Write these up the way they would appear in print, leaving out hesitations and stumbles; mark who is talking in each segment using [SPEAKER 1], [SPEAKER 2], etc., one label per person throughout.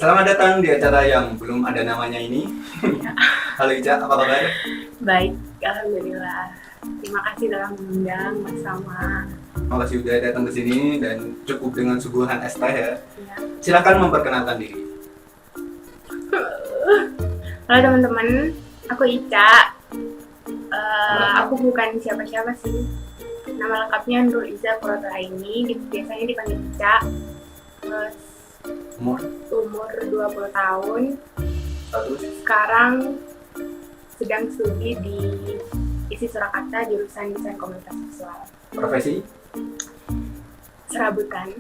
[SPEAKER 1] Selamat datang di acara yang belum ada namanya ini. Halo Ica, apa kabar?
[SPEAKER 2] Baik, alhamdulillah. Terima kasih telah mengundang Mas Sama.
[SPEAKER 1] Makasih udah datang ke sini dan cukup dengan suguhan es teh ya.
[SPEAKER 2] Ya.
[SPEAKER 1] Silakan memperkenalkan diri.
[SPEAKER 2] Halo teman-teman, aku Ica. Aku bukan siapa-siapa sih. Nama lengkapnya Nurul Iza Purwatulaini, biasanya dipanggil Ica.
[SPEAKER 1] Umur?
[SPEAKER 2] Umur 20 tahun.
[SPEAKER 1] Status?
[SPEAKER 2] Sekarang sedang studi di ISI Surakarta, jurusan Desain Komunitas Visual.
[SPEAKER 1] Profesi?
[SPEAKER 2] Serabutan.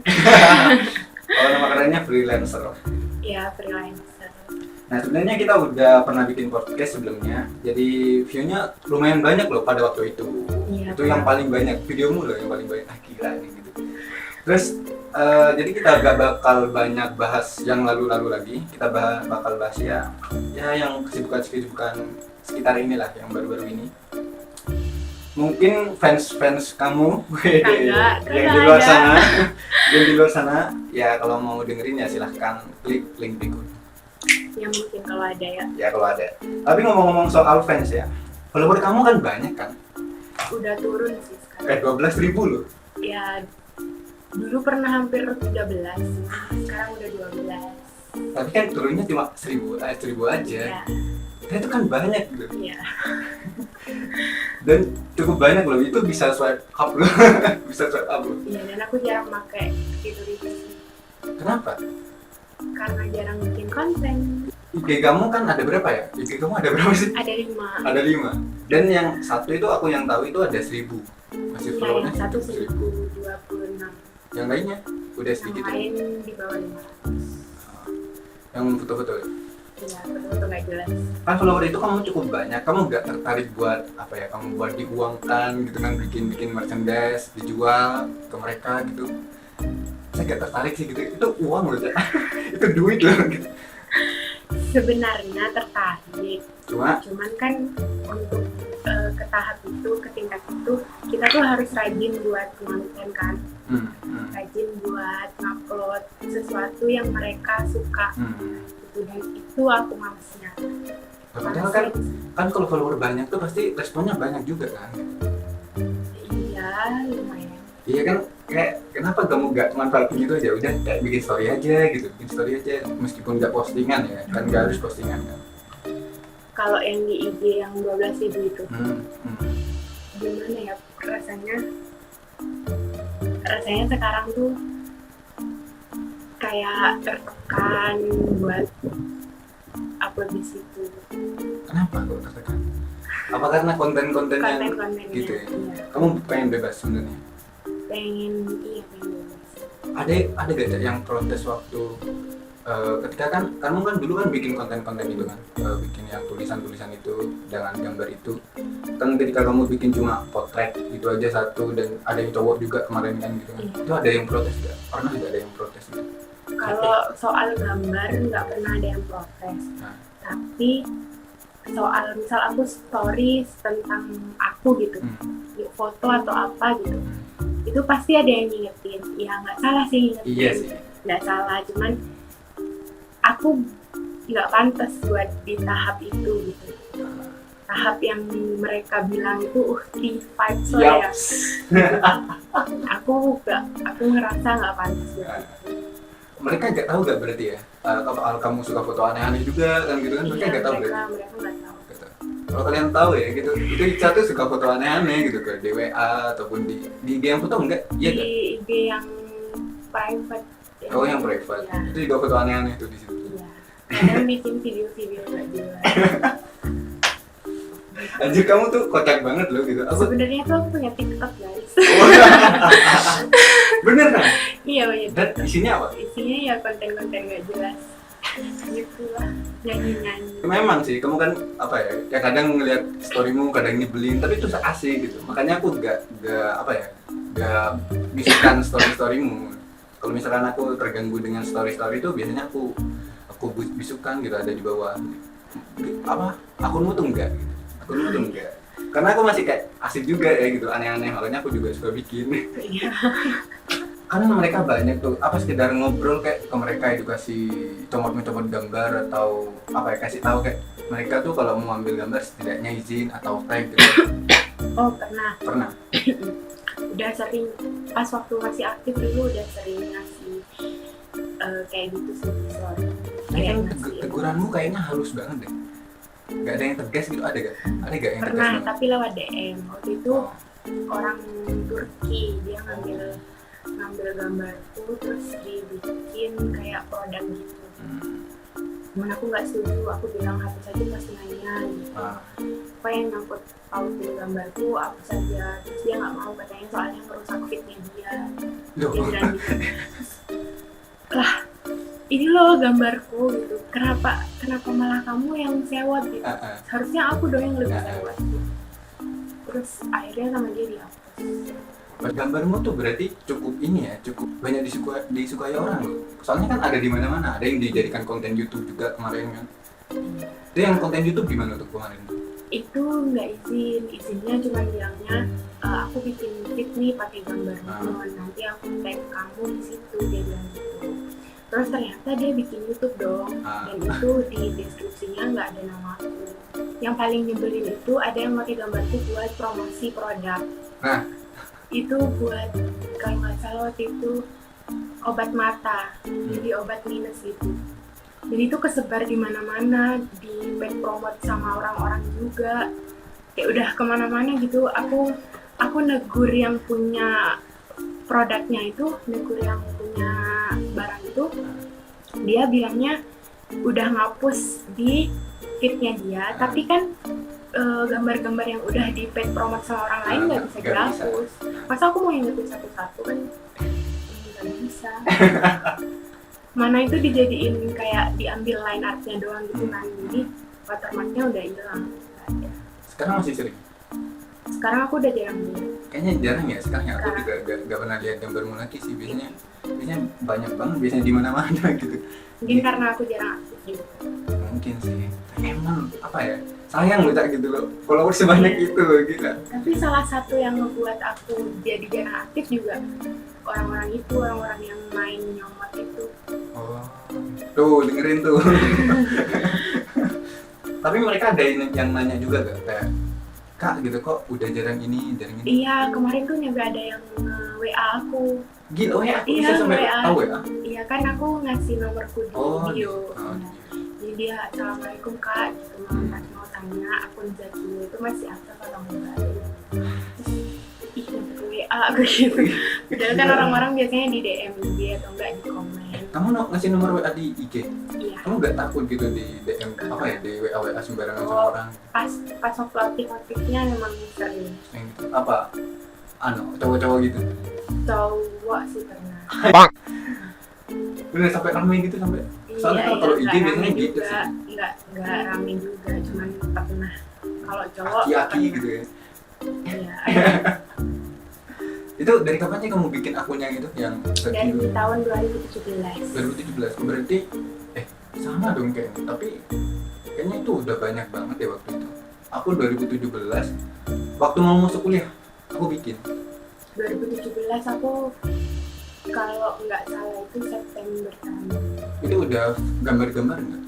[SPEAKER 1] Kalau nama kerennya freelancer.
[SPEAKER 2] Ya, freelancer.
[SPEAKER 1] Nah sebenarnya kita udah pernah bikin podcast sebelumnya. Jadi view-nya lumayan banyak loh pada waktu itu.
[SPEAKER 2] Iya,
[SPEAKER 1] Itu yang paling banyak, videomu loh yang paling banyak. Gila nih gitu. Terus jadi kita gak bakal banyak bahas yang lalu-lalu lagi. Kita bakal bahas ya yang kesibukan sekitar inilah yang baru-baru ini. Mungkin fans kamu
[SPEAKER 2] Kagak
[SPEAKER 1] yang di luar
[SPEAKER 2] ada.
[SPEAKER 1] sana, yang di luar sana ya kalau mau dengerin ya silahkan klik link berikut.
[SPEAKER 2] Ya mungkin kalau ada ya.
[SPEAKER 1] Ya kalau ada. Tapi ngomong-ngomong soal fans ya, follower kamu kan banyak kan?
[SPEAKER 2] Udah turun sih sekarang.
[SPEAKER 1] 12.000 loh.
[SPEAKER 2] Ya dulu pernah hampir 13, sekarang udah 12.
[SPEAKER 1] Tapi kan turunnya cuma 1000 aja.
[SPEAKER 2] Ya,
[SPEAKER 1] Nah, itu kan banyak gitu.
[SPEAKER 2] ya.
[SPEAKER 1] Dan cukup banyak loh, itu bisa swipe up loh. Bisa swipe up loh.
[SPEAKER 2] Iya, dan aku jarang pakai fitur itu sih,
[SPEAKER 1] Kenapa?
[SPEAKER 2] karena jarang bikin konten.
[SPEAKER 1] IG kamu kan ada berapa ya? IG kamu ada berapa sih?
[SPEAKER 2] Ada 5.
[SPEAKER 1] Ada 5. Dan yang satu itu aku yang tahu itu ada 1000. Masih
[SPEAKER 2] Ya,
[SPEAKER 1] followernya
[SPEAKER 2] yang satu
[SPEAKER 1] 1000.
[SPEAKER 2] 1026,
[SPEAKER 1] Yang lainnya udah
[SPEAKER 2] yang
[SPEAKER 1] sedikit ya?
[SPEAKER 2] lain di bawah 500.
[SPEAKER 1] Yang foto-foto ya?
[SPEAKER 2] Iya, foto-foto nggak jelas.
[SPEAKER 1] Kan follower itu kamu cukup banyak, kamu nggak tertarik buat apa ya, kamu buat diuangkan gitu kan, bikin merchandise dijual ke mereka gitu. Saya nggak tertarik sih gitu, itu uang loh Cak. Itu duit loh gitu.
[SPEAKER 2] Sebenarnya tertarik,
[SPEAKER 1] Cuma
[SPEAKER 2] cuman kan untuk ke tahap itu, ke tingkat itu, kita tuh harus rajin buat konten kan, rajin buat ngupload sesuatu yang mereka suka gitu, dan itu aku malesnya.
[SPEAKER 1] padahal kan kalau follower banyak tuh pasti responnya banyak juga kan.
[SPEAKER 2] Iya, lumayan.
[SPEAKER 1] Iya kan, kayak kenapa kamu nggak manfaatin gitu aja, udah kayak bikin story aja gitu, bikin story aja meskipun nggak postingan ya, kan nggak harus postingan kan.
[SPEAKER 2] Kalau yang di IG yang 12.000 itu,
[SPEAKER 1] Hmm.
[SPEAKER 2] gimana ya rasanya? Rasanya sekarang tuh kayak tertekan buat upload di situ.
[SPEAKER 1] Kenapa kok tertekan? Apa karena konten-konten yang
[SPEAKER 2] Konten-kontennya.
[SPEAKER 1] gitu ya?
[SPEAKER 2] Iya.
[SPEAKER 1] Kamu pengen bebas sebenarnya?
[SPEAKER 2] Pengen bebas.
[SPEAKER 1] Ada gak Cak, yang protes waktu ketika kan kamu kan dulu kan bikin konten-konten itu kan, bikin yang tulisan-tulisan itu dengan gambar itu kan, ketika kamu bikin cuma potret itu aja satu dan ada yang cowok juga kemarin kan gitu kan,
[SPEAKER 2] Iya.
[SPEAKER 1] itu ada yang protes gak? Pernah gak ada yang protes gitu?
[SPEAKER 2] Kalau soal gambar nggak pernah ada yang protes.
[SPEAKER 1] Nah.
[SPEAKER 2] Tapi soal misal aku stories tentang aku gitu, foto atau apa gitu, itu pasti ada yang ngingetin. Ya nggak salah sih ngingetin.
[SPEAKER 1] Iya sih.
[SPEAKER 2] Nggak salah, cuman aku nggak pantas buat di tahap itu gitu. Tahap yang mereka bilang itu vibes lah ya.
[SPEAKER 1] Yaps.
[SPEAKER 2] Aku ngerasa nggak pantas buat itu.
[SPEAKER 1] Mereka nggak tahu gak berarti ya, kalau kamu suka foto aneh-aneh juga kan gitu kan, mereka nggak tahu berarti.
[SPEAKER 2] Mereka nggak tahu.
[SPEAKER 1] Gitu. Kalau kalian tahu ya gitu, itu Ica tuh suka foto aneh-aneh gitu ke DWA ataupun di IG yang foto enggak? Iya kan?
[SPEAKER 2] Di IG yang private.
[SPEAKER 1] Oh yang private,
[SPEAKER 2] Ya.
[SPEAKER 1] itu juga foto aneh-aneh tuh di situ.
[SPEAKER 2] Iya. Kadang bikin video-video nggak jelas.
[SPEAKER 1] Anjir kamu tuh kocak banget loh gitu.
[SPEAKER 2] Sebenarnya tuh aku punya TikTok guys.
[SPEAKER 1] Bener kan?
[SPEAKER 2] Iya banyak.
[SPEAKER 1] Dan isinya apa?
[SPEAKER 2] Isinya ya konten-konten nggak jelas. Gitu lah, nyanyi-nyanyi.
[SPEAKER 1] Memang sih, kamu kan apa ya? Ya kadang ngeliat storymu, kadang nyebelin, tapi itu asik gitu. Makanya aku gak apa ya? Gak bisikan storymu. Kalau misalkan aku terganggu dengan story itu, biasanya aku bisukan gitu, ada di bawah. Apa? Akunmu tuh enggak gitu. Akunmu tuh enggak. Karena aku masih kayak asik juga ya gitu, aneh-aneh. Makanya aku juga suka bikin.
[SPEAKER 2] Iya.
[SPEAKER 1] kan mereka banyak tuh apa sekedar ngobrol kayak ke mereka edukasi comot gambar atau apa ya, kasih tahu kayak mereka tuh kalau mau ambil gambar setidaknya izin atau tag gitu.
[SPEAKER 2] Oh pernah.
[SPEAKER 1] Pernah.
[SPEAKER 2] Udah sering, pas waktu masih aktif dulu udah sering ngasih kayak gitu sih story.
[SPEAKER 1] Ini kan
[SPEAKER 2] ngasih.
[SPEAKER 1] teguranmu kayaknya halus banget deh. Gak ada yang tegas gitu, ada gak? Ada gak yang tegas
[SPEAKER 2] Pernah,
[SPEAKER 1] banget?
[SPEAKER 2] tapi lewat DM. Waktu itu
[SPEAKER 1] Oh.
[SPEAKER 2] orang Turki, dia ngambil gambarku terus dibikin kayak produk gitu. Cuman aku nggak setuju, aku bilang hapus aja pas nanya gitu. Apa yang nyangkut pautin gambarku, hapus saja. Terus dia nggak mau, katanya soalnya ngerusak fitnya dia.
[SPEAKER 1] Loh.
[SPEAKER 2] Dia bilang gitu. Lah, ini loh gambarku gitu. Kenapa malah kamu yang sewot gitu? Harusnya aku dong yang lebih sewot. Terus akhirnya sama dia dihapus.
[SPEAKER 1] Gambarmu tuh berarti cukup ini ya, cukup banyak disukai orang loh. Soalnya kan ada di mana-mana, ada yang dijadikan konten YouTube juga kemarin kan. Itu yang konten YouTube gimana tuh kemarin?
[SPEAKER 2] Itu nggak izinnya cuma bilangnya aku bikin feed nih pakai gambarmu, nanti aku tag kamu di situ, dia bilang gitu. Terus ternyata dia bikin YouTube dong, dan itu di deskripsinya nggak ada nama aku. Yang paling nyebelin itu ada yang pakai gambarku buat promosi produk. Itu buat, kalau nggak salah waktu itu obat mata, jadi obat minus gitu. Jadi itu kesebar di mana-mana, di paid promote sama orang-orang juga. Kayak udah kemana-mana gitu. Aku negur yang punya produknya itu, negur yang punya barang itu. Dia bilangnya udah ngapus di feednya dia, tapi kan gambar-gambar yang udah di paid promote sama orang lain nggak bisa dihapus. Masa aku mau ingetin satu-satu kan nggak bisa. Mana itu dijadiin kayak diambil line artnya doang gitu kan, jadi watermarknya udah hilang.
[SPEAKER 1] Sekarang masih sering?
[SPEAKER 2] Sekarang aku udah jarang lihat.
[SPEAKER 1] Kayaknya jarang ya sekarang ya, aku juga gak pernah lihat gambarmu lagi sih. Biasanya banyak banget, biasanya di mana-mana gitu.
[SPEAKER 2] Mungkin karena aku jarang aktif gitu.
[SPEAKER 1] Mungkin sih, emang apa ya, sayang loh tak gitu loh, followers sebanyak itu loh, gila.
[SPEAKER 2] Tapi salah satu yang ngebuat aku jadi jarang aktif juga orang-orang yang main nyomot itu.
[SPEAKER 1] Oh, tuh dengerin tuh. Tapi mereka ada yang nanya juga gak kayak, Kak gitu kok udah jarang ini.
[SPEAKER 2] Iya, kemarin tuh nyampe ada yang WA aku.
[SPEAKER 1] Gila, WA aku
[SPEAKER 2] Iya,
[SPEAKER 1] bisa sampai
[SPEAKER 2] WA.
[SPEAKER 1] tahu ya?
[SPEAKER 2] Iya kan aku ngasih nomorku di video.
[SPEAKER 1] Oh,
[SPEAKER 2] Jadi dia, assalamualaikum kak, gitu mau tanya akun Zaki itu masih aktif atau enggak? Ih, nyampe ke WA aku gitu. Padahal kan orang-orang biasanya di DM IG atau enggak di komen.
[SPEAKER 1] Kamu ngasih nomor WA di IG?
[SPEAKER 2] Iya.
[SPEAKER 1] Kamu gak takut gitu di DM apa ya, di WA sembarangan sama orang?
[SPEAKER 2] Pas waktu aktif-aktifnya memang sering.
[SPEAKER 1] Yang gitu. Apa? Cowok-cowok gitu?
[SPEAKER 2] Cowok sih pernah.
[SPEAKER 1] Udah sampai ramai gitu sampai? Soalnya
[SPEAKER 2] Iya,
[SPEAKER 1] kalau IG
[SPEAKER 2] nggak
[SPEAKER 1] biasanya
[SPEAKER 2] rame
[SPEAKER 1] gitu
[SPEAKER 2] juga,
[SPEAKER 1] sih.
[SPEAKER 2] nggak rame juga, cuman pernah. Kalau cowok
[SPEAKER 1] Aki-aki
[SPEAKER 2] pernah.
[SPEAKER 1] gitu ya.
[SPEAKER 2] Iya.
[SPEAKER 1] Itu dari kapan sih kamu bikin akunnya gitu? Yang
[SPEAKER 2] Dari tahun 2017.
[SPEAKER 1] 2017, berarti sama dong kayaknya. Tapi kayaknya itu udah banyak banget ya waktu itu. Aku 2017, waktu mau masuk kuliah, aku bikin.
[SPEAKER 2] 2017 aku kalau nggak salah itu September tahun.
[SPEAKER 1] Itu udah gambar-gambar nggak?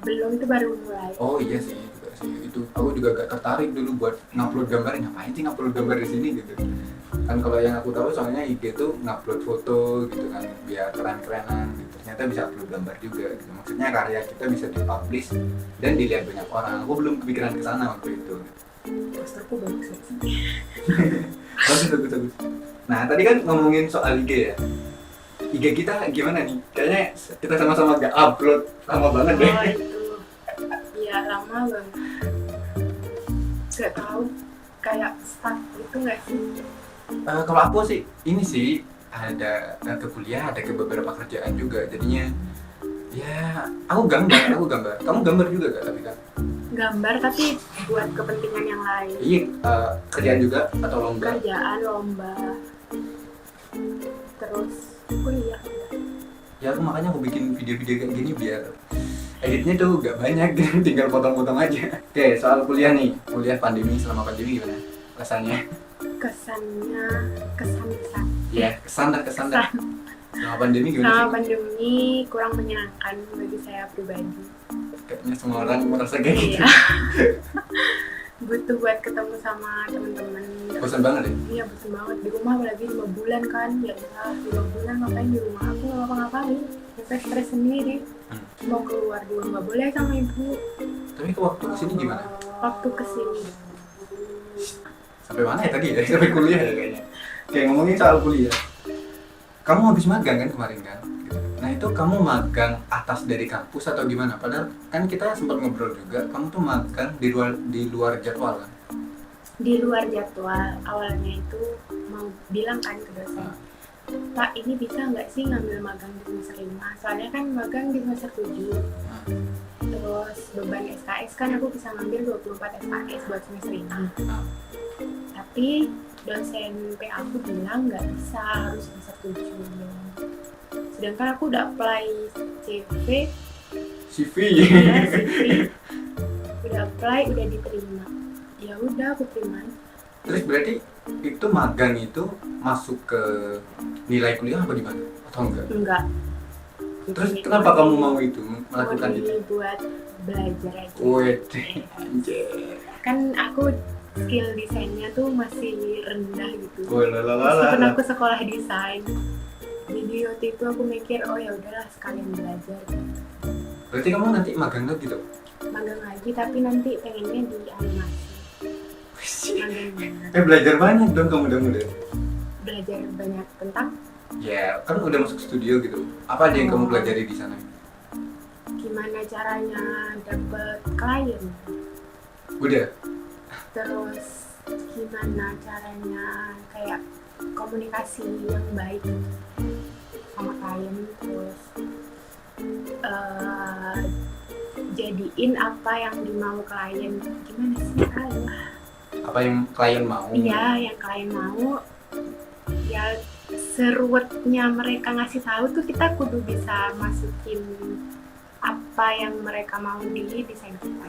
[SPEAKER 2] Belum, itu baru mulai.
[SPEAKER 1] Oh iya sih, juga sih. Itu aku juga gak tertarik dulu buat ngupload gambar. Ngapain sih ngupload gambar di sini gitu? Kan kalau yang aku tahu soalnya IG tuh ngupload foto gitu kan, biar keren-kerenan gitu. Ternyata bisa upload gambar juga gitu. Maksudnya karya kita bisa dipublish dan dilihat banyak orang. Aku belum kepikiran ke sana waktu itu.
[SPEAKER 2] Posterku bagus sih.
[SPEAKER 1] Bagus. Nah tadi kan ngomongin soal IG ya. IG kita gimana nih? Kayaknya kita sama-sama gak upload lama banget deh.
[SPEAKER 2] Oh itu, iya lama banget. Gak tahu, kayak stuck gitu nggak sih?
[SPEAKER 1] Kalau aku sih, ini sih ada ke kuliah, ada ke beberapa kerjaan juga. Jadinya, ya aku gambar. Kamu gambar juga gak tapi kan?
[SPEAKER 2] Gambar tapi buat kepentingan yang lain.
[SPEAKER 1] Iya, kerjaan juga atau lomba?
[SPEAKER 2] Kerjaan, lomba, terus kuliah.
[SPEAKER 1] Ya aku makanya aku bikin video-video kayak gini biar editnya tuh gak banyak, tinggal potong-potong aja. Oke, soal kuliah nih, kuliah selama pandemi gimana rasanya?
[SPEAKER 2] Kesan.
[SPEAKER 1] Iya, kesan dah. Selama pandemi gimana
[SPEAKER 2] Selama
[SPEAKER 1] sih?
[SPEAKER 2] pandemi kurang menyenangkan bagi saya pribadi.
[SPEAKER 1] Kayaknya semua orang merasa kayak gitu.
[SPEAKER 2] Iya. Butuh buat ketemu sama teman-teman.
[SPEAKER 1] Bosan banget ya?
[SPEAKER 2] Iya bosan banget di rumah, apalagi 5 bulan kan. Ya udah 5 bulan ngapain di rumah, aku nggak ngapa-ngapain, stres sendiri. Mau keluar juga nggak boleh sama ibu.
[SPEAKER 1] Tapi ke waktu kesini gimana?
[SPEAKER 2] Waktu kesini
[SPEAKER 1] Sampai mana ya tadi ya? Sampai kuliah ya kayaknya. Kayak ngomongin soal kuliah. Kamu habis magang kan kemarin kan? Gitu. Nah itu kamu magang atas dari kampus atau gimana? Padahal kan kita sempat ngobrol juga, kamu tuh magang di luar jadwal kan?
[SPEAKER 2] di luar jadwal. Awalnya itu mau bilang kan ke dosen, Pak ini bisa nggak sih ngambil magang di semester 5? Soalnya kan magang di semester 7. Terus beban SKS kan aku bisa ngambil 24 SKS buat semester ini. Tapi dosen PA aku bilang nggak bisa, harus semester 7. Sedangkan aku udah apply CV,
[SPEAKER 1] CV.
[SPEAKER 2] ya CV, udah apply, udah diterima. Ya udah aku terima.
[SPEAKER 1] Terus berarti itu magang itu masuk ke nilai kuliah apa gimana? Atau enggak?
[SPEAKER 2] Enggak.
[SPEAKER 1] Terus kenapa kamu mau itu melakukan itu?
[SPEAKER 2] Buat belajar aja.
[SPEAKER 1] Wede, anjir.
[SPEAKER 2] Kan aku skill desainnya tuh masih rendah gitu.
[SPEAKER 1] Walalala.
[SPEAKER 2] Meskipun aku sekolah desain, jadi waktu itu aku mikir, oh ya udahlah sekalian belajar.
[SPEAKER 1] Berarti kamu nanti magang lagi tuh?
[SPEAKER 2] Magang lagi, tapi nanti pengennya di animasi. Magang
[SPEAKER 1] Belajar banyak dong kamu udah.
[SPEAKER 2] belajar banyak tentang
[SPEAKER 1] Ya, kan udah masuk studio gitu. Apa aja yang kamu pelajari di sana?
[SPEAKER 2] gimana caranya dapet klien,
[SPEAKER 1] Udah.
[SPEAKER 2] terus gimana caranya kayak komunikasi yang baik sama klien, terus jadiin apa yang dimau klien. Gimana sih?
[SPEAKER 1] Apa yang klien mau?
[SPEAKER 2] Iya, yang klien mau. Ya seruatnya mereka ngasih tahu tuh kita kudu bisa masukin apa yang mereka mau di desain kita.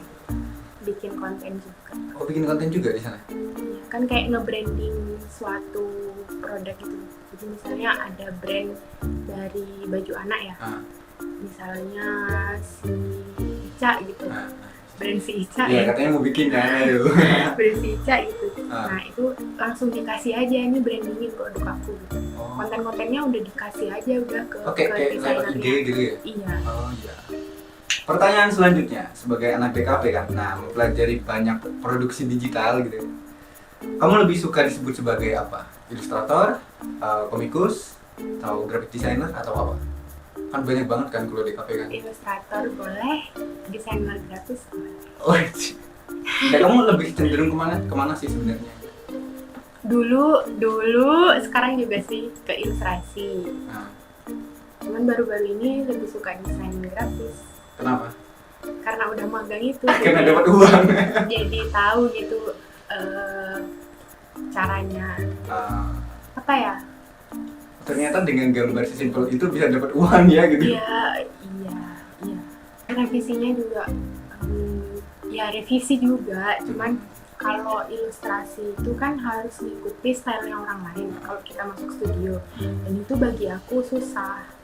[SPEAKER 2] Bikin konten juga.
[SPEAKER 1] Oh, bikin konten juga di sana?
[SPEAKER 2] Ya, kan kayak nge-branding suatu produk itu. Jadi misalnya ada brand dari baju anak ya. Misalnya si Ica gitu. Brand si Ica
[SPEAKER 1] Iya,
[SPEAKER 2] ya.
[SPEAKER 1] katanya mau bikin kan ayo.
[SPEAKER 2] Brand si Ica gitu. Nah, itu langsung dikasih aja ini brandingin produk aku gitu. Konten-kontennya udah dikasih aja udah ke
[SPEAKER 1] Kayak lewat ide gitu ya?
[SPEAKER 2] Iya.
[SPEAKER 1] Oh iya. Pertanyaan selanjutnya, sebagai anak DKP kan, nah mempelajari banyak produksi digital gitu. Kamu lebih suka disebut sebagai apa? Ilustrator, komikus, atau graphic designer atau apa? Kan banyak banget kan kalau DKP kan.
[SPEAKER 2] Ilustrator boleh, desainer grafis boleh.
[SPEAKER 1] Oh, ya kamu lebih cenderung kemana sih sebenarnya?
[SPEAKER 2] Dulu, sekarang juga sih ke ilustrasi. Cuman baru-baru ini lebih suka desain grafis.
[SPEAKER 1] Kenapa?
[SPEAKER 2] Karena udah magang itu.
[SPEAKER 1] Karena dapat uang.
[SPEAKER 2] Jadi tahu gitu caranya. Apa ya?
[SPEAKER 1] Ternyata dengan gambar sesimpel itu bisa dapat uang ya gitu.
[SPEAKER 2] Iya. Revisinya juga, ya revisi juga. Cuman kalau ilustrasi itu kan harus mengikuti stylenya orang lain kalau kita masuk studio. Dan itu bagi aku susah.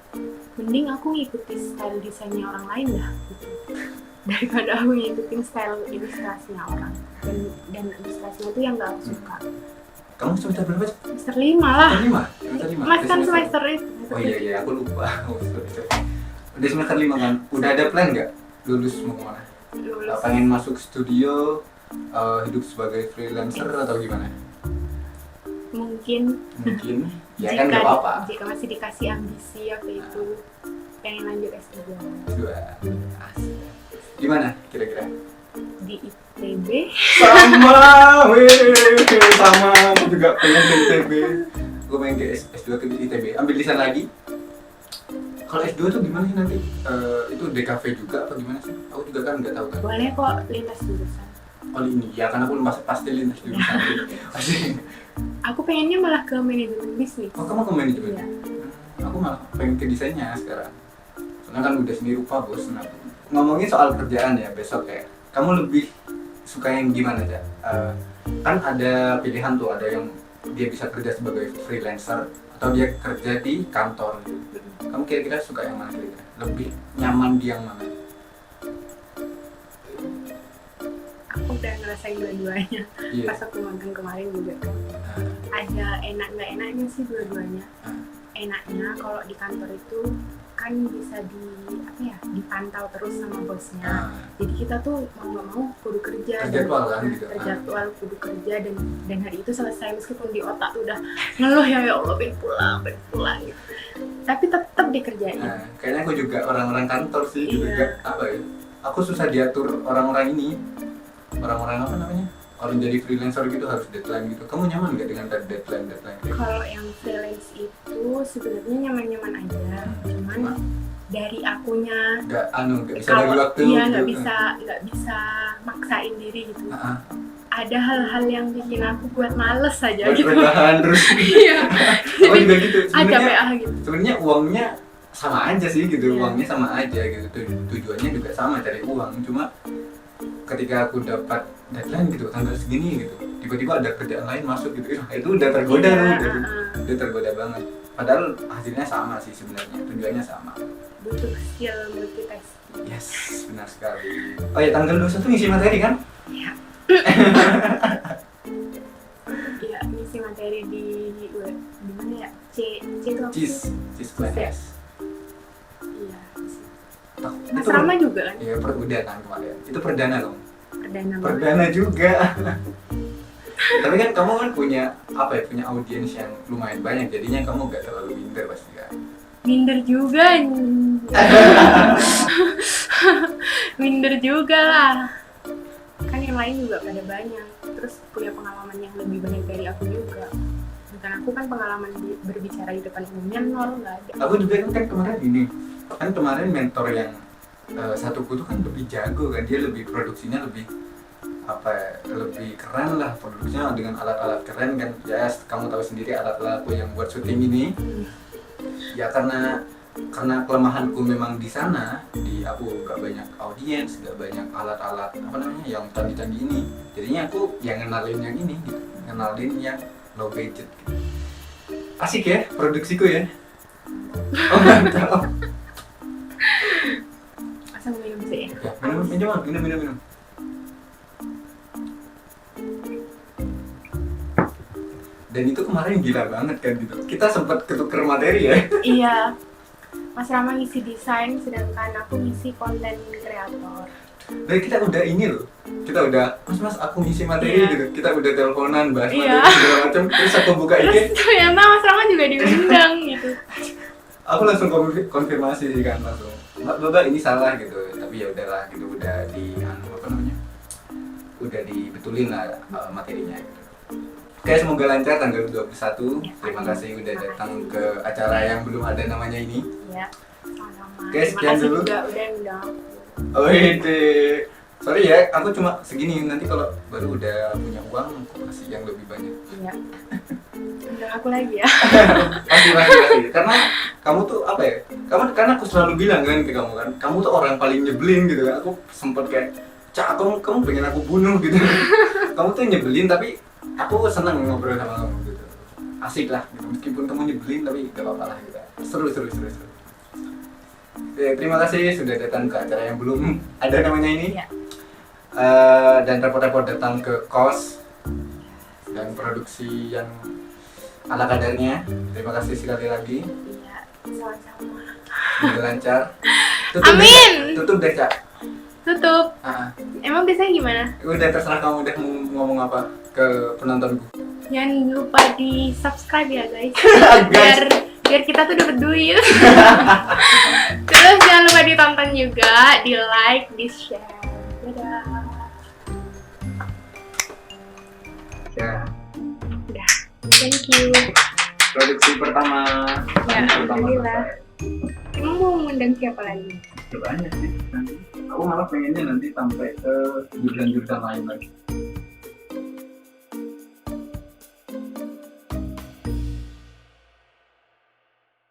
[SPEAKER 2] Mending aku ngikutin style desainnya orang lain dah gitu. Daripada aku ngikutin style ilustrasinya orang. Dan ilustrasinya itu yang gak aku suka.
[SPEAKER 1] Kamu semester berapa?
[SPEAKER 2] Semester 5 lah.
[SPEAKER 1] Semester 5?
[SPEAKER 2] Mas kan semester itu.
[SPEAKER 1] Oh iya, aku lupa. Udah semester 5 kan? Udah ada plan nggak? Lulus mau kemana?
[SPEAKER 2] Lulus.
[SPEAKER 1] Pengen masuk studio, hidup sebagai freelancer atau gimana?
[SPEAKER 2] Mungkin
[SPEAKER 1] Ya kan nggak apa-apa.
[SPEAKER 2] jika masih dikasih ambisi waktu itu pengen lanjut S3
[SPEAKER 1] Asik. Gimana kira-kira?
[SPEAKER 2] di ITB.
[SPEAKER 1] Sama, aku juga pengen ke ITB. Gue pengen ke S2 ke ITB. Ambil desain lagi. Kalau S2 tuh gimana sih nanti? Itu DKV juga apa gimana sih? Aku juga kan nggak tahu kan.
[SPEAKER 2] Boleh kok lintas jurusan.
[SPEAKER 1] Oh ini ya, karena aku pasti lintas jurusan.
[SPEAKER 2] Aku pengennya malah ke manajemen bisnis.
[SPEAKER 1] Oh, kamu ke manajemen?
[SPEAKER 2] Iya.
[SPEAKER 1] Aku malah pengen ke desainnya sekarang. Soalnya kan udah sendiri rupa bos. Nah, ngomongin soal kerjaan ya besok ya. Kamu lebih suka yang gimana aja? Kan ada pilihan tuh, ada yang dia bisa kerja sebagai freelancer atau dia kerja di kantor gitu. Kamu kira-kira suka yang mana kira-kira? Lebih nyaman di yang mana?
[SPEAKER 2] Aku udah ngerasain dua-duanya.
[SPEAKER 1] Iya.
[SPEAKER 2] Pas aku magang kemarin juga kan.
[SPEAKER 1] Nah,
[SPEAKER 2] Ada enak nggak enaknya sih dua-duanya.
[SPEAKER 1] nah,
[SPEAKER 2] Enaknya kalau di kantor itu kan bisa dipantau terus sama bosnya.
[SPEAKER 1] nah.
[SPEAKER 2] Jadi kita tuh mau nggak mau kudu kerja,
[SPEAKER 1] Terjadwal kan gitu.
[SPEAKER 2] terjadwal kudu kerja dan hari itu selesai meskipun di otak tuh udah ngeluh ya Allah pengen pulang gitu. Tapi tetap dikerjain.
[SPEAKER 1] Nah, kayaknya aku juga orang-orang kantor sih
[SPEAKER 2] Iya.
[SPEAKER 1] juga apa ya? Aku susah diatur orang-orang ini. Orang-orang apa namanya? Orang jadi freelancer gitu harus deadline gitu. Kamu nyaman nggak dengan deadline gitu?
[SPEAKER 2] Kalau yang freelance itu sebenarnya nyaman-nyaman aja, cuman
[SPEAKER 1] Cuma
[SPEAKER 2] dari akunya
[SPEAKER 1] nggak bisa bagi waktu.
[SPEAKER 2] iya
[SPEAKER 1] gitu.
[SPEAKER 2] nggak bisa maksain diri gitu.
[SPEAKER 1] Ah,
[SPEAKER 2] Ada hal-hal yang bikin aku buat males aja
[SPEAKER 1] buat
[SPEAKER 2] gitu.
[SPEAKER 1] rebahan terus.
[SPEAKER 2] Iya.
[SPEAKER 1] Aku juga gitu.
[SPEAKER 2] Ada
[SPEAKER 1] Sebenarnya
[SPEAKER 2] PA gitu.
[SPEAKER 1] sebenarnya uangnya sama aja sih gitu.
[SPEAKER 2] Iya.
[SPEAKER 1] Uangnya sama aja gitu. Tujuannya juga sama, cari uang. Cuma ketika aku dapat deadline gitu tanggal segini gitu, tiba-tiba ada kerjaan lain masuk gitu, itu udah tergoda
[SPEAKER 2] Iya,
[SPEAKER 1] tuh, udah tergoda banget. Padahal hasilnya sama sih sebenarnya, tujuannya sama.
[SPEAKER 2] butuh skill multitasking.
[SPEAKER 1] Yes, benar sekali. Oh ya, tanggal 21 ngisi materi kan?
[SPEAKER 2] Iya. Iya, ngisi materi di mana ya? C itu apa sih?
[SPEAKER 1] Cis PNS.
[SPEAKER 2] Iya.
[SPEAKER 1] Itu
[SPEAKER 2] Mas Rama juga kan?
[SPEAKER 1] iya, udah kan kemarin. Itu perdana dong.
[SPEAKER 2] Perdana banget.
[SPEAKER 1] Perdana juga. Tapi kan kamu kan punya apa ya? Punya audiens yang lumayan banyak, jadinya kamu gak terlalu minder pasti kan.
[SPEAKER 2] Minder juga. Minder juga lah. Kan yang lain juga pada banyak. Terus punya pengalaman yang lebih banyak dari aku juga. Bukan aku kan pengalaman berbicara di depan umumnya nol, nggak ada.
[SPEAKER 1] Aku juga kan kemarin gini, kan kemarin mentor yang satuku tuh kan lebih jago kan, dia lebih produksinya lebih apa ya, lebih keren lah produksinya dengan alat-alat keren kan. Ya kamu tahu sendiri alat-alatku yang buat syuting ini. Ya karena kelemahanku memang di sana, di aku gak banyak audiens, gak banyak alat-alat apa namanya yang canggih-canggih ini. Jadinya aku yang ngenalin yang ini gitu, ngenalin yang low budget gitu. Asik ya produksiku ya. Oh mantap.
[SPEAKER 2] Asal minum sih ya.
[SPEAKER 1] Ya, minum. Dan itu kemarin gila banget kan gitu. Kita sempat ketuker materi ya.
[SPEAKER 2] Iya. Mas Rama ngisi desain, sedangkan aku ngisi konten kreator.
[SPEAKER 1] Dan kita udah ini loh. Kita udah, mas aku ngisi materi
[SPEAKER 2] Iya.
[SPEAKER 1] gitu. Kita udah teleponan bahas
[SPEAKER 2] Iya.
[SPEAKER 1] materi segala macam. Terus aku buka IG,
[SPEAKER 2] Terus ternyata Mas Rama juga diundang gitu.
[SPEAKER 1] aku langsung konfirmasi sih kan langsung. Mbak Baba ini salah gitu. Tapi ya udahlah gitu, udah di apa namanya? Udah dibetulin lah materinya gitu. Oke, semoga lancar tanggal 21. Terima kasih udah datang ke acara yang belum ada namanya ini.
[SPEAKER 2] Iya. Sama-sama.
[SPEAKER 1] Oke,
[SPEAKER 2] Terima
[SPEAKER 1] sekian
[SPEAKER 2] kasih
[SPEAKER 1] dulu.
[SPEAKER 2] juga udah undang.
[SPEAKER 1] Oh ide. Sorry ya, aku cuma segini. Nanti kalau baru udah punya uang, aku kasih yang lebih banyak.
[SPEAKER 2] Iya. Undang aku lagi ya.
[SPEAKER 1] Pasti. Karena kamu tuh apa ya? Karena aku selalu bilang kan ke kamu kan, kamu tuh orang paling nyebelin gitu kan. Aku sempet kayak, Cak, kamu pengen aku bunuh gitu. Kamu tuh nyebelin tapi aku senang ngobrol sama kamu gitu. Asik lah gitu. Meskipun kamu nyebelin tapi gak apa-apa lah gitu. Seru. Ya, terima kasih sudah datang ke acara yang belum ada namanya ini.
[SPEAKER 2] Iya.
[SPEAKER 1] Dan repot-repot datang ke kos dan produksi yang ala kadarnya. Terima kasih sekali lagi.
[SPEAKER 2] Iya. Sama-sama.
[SPEAKER 1] Semoga lancar.
[SPEAKER 2] Amin.
[SPEAKER 1] Tutup deh, Cak.
[SPEAKER 2] Tutup.
[SPEAKER 1] Ah,
[SPEAKER 2] Emang biasanya gimana?
[SPEAKER 1] udah terserah kamu udah mau ngomong apa ke penontonku.
[SPEAKER 2] Jangan lupa di subscribe ya guys.
[SPEAKER 1] Guys.
[SPEAKER 2] biar kita tuh dapat duit. Terus jangan lupa ditonton juga, di like, di share. Dadah.
[SPEAKER 1] Ya,
[SPEAKER 2] Udah. Thank you.
[SPEAKER 1] produksi pertama.
[SPEAKER 2] Ya,
[SPEAKER 1] pertama
[SPEAKER 2] alhamdulillah.
[SPEAKER 1] selesai.
[SPEAKER 2] Emang mau ngundang siapa lagi?
[SPEAKER 1] Banyak sih nanti. Aku malah pengennya nanti sampai ke jurusan-jurusan lain lagi.